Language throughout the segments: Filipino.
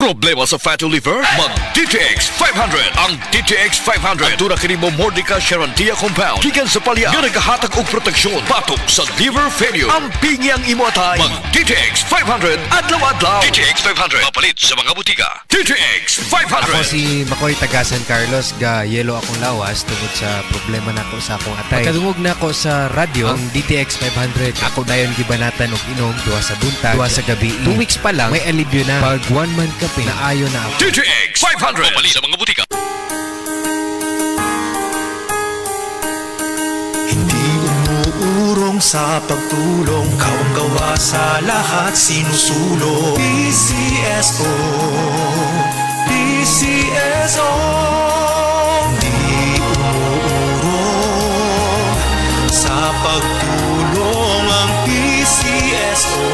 Problema sa fatty liver? Mag-DTX 500. Ang DTX 500 aduna kini mo Mordica Charantia compound gikan sa palya nga nagahatag og proteksyon batok sa liver failure. Ang pingyang imo atay. Mag-DTX 500 adlaw-adlaw. DTX 500 mapalit sa mga butika. DTX 500. Ako si Makoy taga San Carlos, ga yelo akong lawas tungod sa problema nako sa akong atay. Pagkadungog nako sa radyo ang DTX 500. Ako dayon gibanatan og inom duha sa buntag, duha sa gabi. 2 weeks pa lang may alibyo na. Pag 1 month ka naayo na ako. DTX 500 mapalit sa mga butika. Hindi umuurong sa pagtulong, kawang-gawa sa lahat sinusulong. PCSO, PCSO. Hindi umuurong sa pagtulong ang PCSO.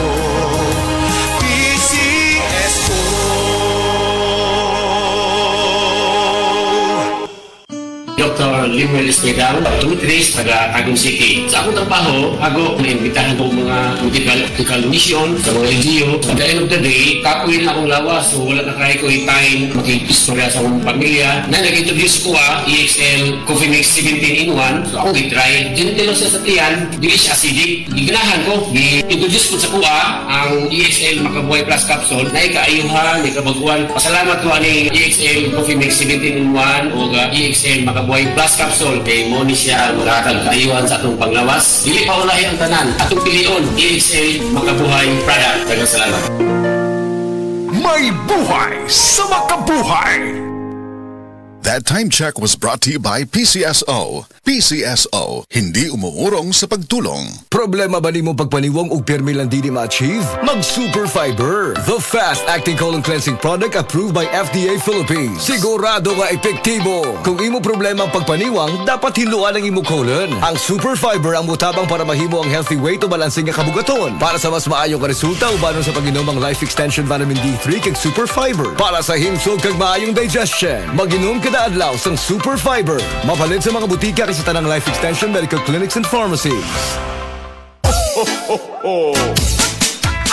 Dr. Limuel Espedal, Tutres, taga Tagum City. Sa akong trabaho, ako naimbitahan ko mga medical mission sa mga LGU. At the end of the day, kapuin akong lawas, so wala na kaya ko time makikistorya sa akong pamilya. Na nag-introduce ko EXL Coffee Mix 17 in 1. So akong i-try. Dinitilo siya sa tiyan, hindi siya acidic. Iganahan ko, i-introduce ko sa kuha ang EXL Makabuhay Plus Capsule na ikaayuhan, ikabaguan. Pasalamat ko ani EXL Coffee Mix 17 in 1 o EXL Makabuhay Plus Capsule kay mo ni siya magkakag kaayuhan sa atong panglawas. Dili pa ulahi ang tanan. Atong pilion, EXL Makabuhay product. Daghang salamat. May buhay sa makabuhay. That time check was brought to you by PCSO. PCSO, hindi umuurong sa pagtulong. Problema ba ni mo pagpaniwang og permi lang di ma-achieve? Mag Super Fiber, the fast-acting colon cleansing product approved by FDA Philippines. Sigurado nga epektibo. Kung imo problema ang pagpaniwang, dapat hiluan ang imo colon. Ang Super Fiber ang mutabang para mahimo ang healthy weight o balansing nga kabugaton. Para sa mas maayong resulta ubanon sa pag-inom ang Life Extension Vitamin D3 kag Super Fiber. Para sa himsog kag maayong digestion, mag-inom kada adlaw sang Super Fiber. Mapalit sa mga butika sa tanang Life Extension Medical Clinics and Pharmacies.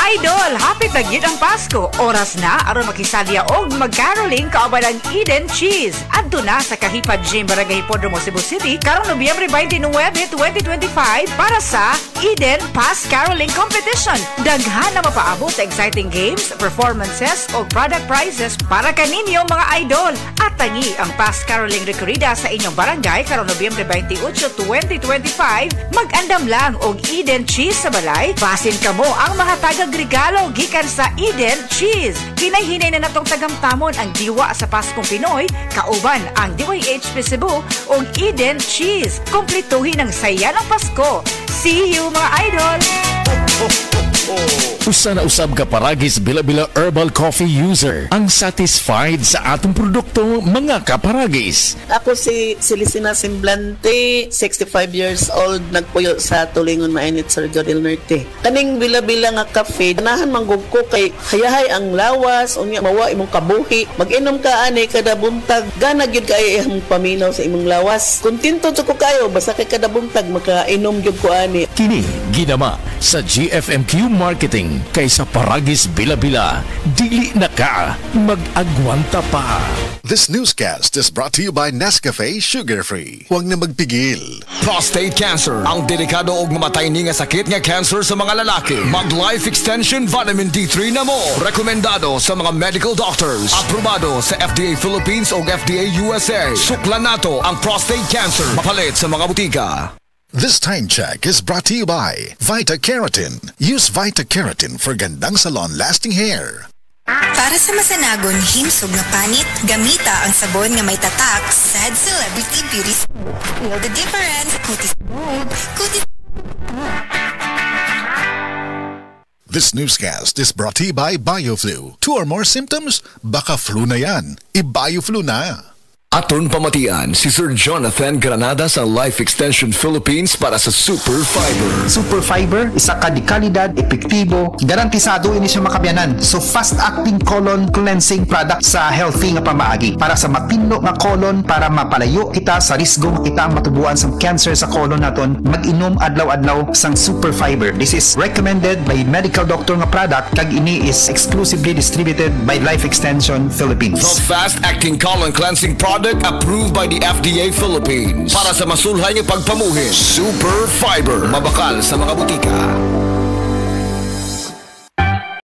Idol, hapit na gyud ang Pasko. Oras na aron makisadya og mag-caroling kauban ang Eden Cheese. Adto na sa Kahipad Gym, Barangay Hipodromo, Cebu City, karong Nobyembre 29, 2025 para sa Eden Pass Caroling Competition. Daghan na mapaabot sa exciting games, performances o product prizes para kaninyo mga idol. At tangi ang Pass Caroling Recorrida sa inyong barangay karong Nobyembre 28, 2025. Mag-andam lang og Eden Cheese sa balay. Basin kamo ang mahatagag regalo gikan sa Eden Cheese. Kinay-hinay na natong tagamtamon ang diwa sa Paskong Pinoy, kauban ang DYHP Cebu o Eden Cheese. Kumplituhin ang saya ng Pasko. See you mga idol! Usa na usab ka paragis bila-bila herbal coffee user ang satisfied sa atong produkto mga kaparagis. Ako si Celisina Semblante, 65 years old, nagpuyo sa Tulingon Mainit sa Rio del Norte. Kaning bila-bila nga kafe, ganahan manggug ko kay hayahay ang lawas, unya mawa imong kabuhi. Mag-inom ka ani kada buntag, gana gyud kay imong paminaw sa imong lawas. Kontento jud ko kayo basta kay kada buntag makainom gyud ko ani. Kini ginama sa GFMQ Marketing kaysa paragis bila-bila, dili na ka mag-agwanta pa. This newscast is brought to you by Nescafe Sugar Free. Huwag na magpigil. Prostate cancer, ang delikado og mamatay ni nga sakit nga cancer sa mga lalaki. Mag Life Extension Vitamin D3 na mo. Rekomendado sa mga medical doctors. Aprobado sa FDA Philippines o FDA USA. Suklan nato ang prostate cancer. Mapalit sa mga butika. This time check is brought to you by Vita Keratin. Use Vita Keratin for gandang salon-lasting hair. Para sa masanagon himsog na panit, gamita ang sabon nga may tatak Sad Celebrity Beauty. Feel the difference. Kutis smooth. Kutis. This newscast is brought to you by BioFlu. 2 or more symptoms? Baka flu na yan. I-BioFlu na. Aton pamatian si Sir Jonathan Granada sa Life Extension Philippines para sa Super Fiber. Super Fiber, isa ka di kalidad, epektibo, garantisado ini siya makabiyanan. So fast-acting colon cleansing product sa healthy nga pamaagi para sa mapinno nga colon, para mapalayo kita sa risgo kita matubuan sa cancer sa colon naton. Mag-inom adlaw-adlaw sang Super Fiber. This is recommended by medical doctor nga product kag ini is exclusively distributed by Life Extension Philippines. The fast-acting colon cleansing product approved by the FDA Philippines para sa masulhay nga pagpamuhin. Super Fiber, mabakal sa mga butika.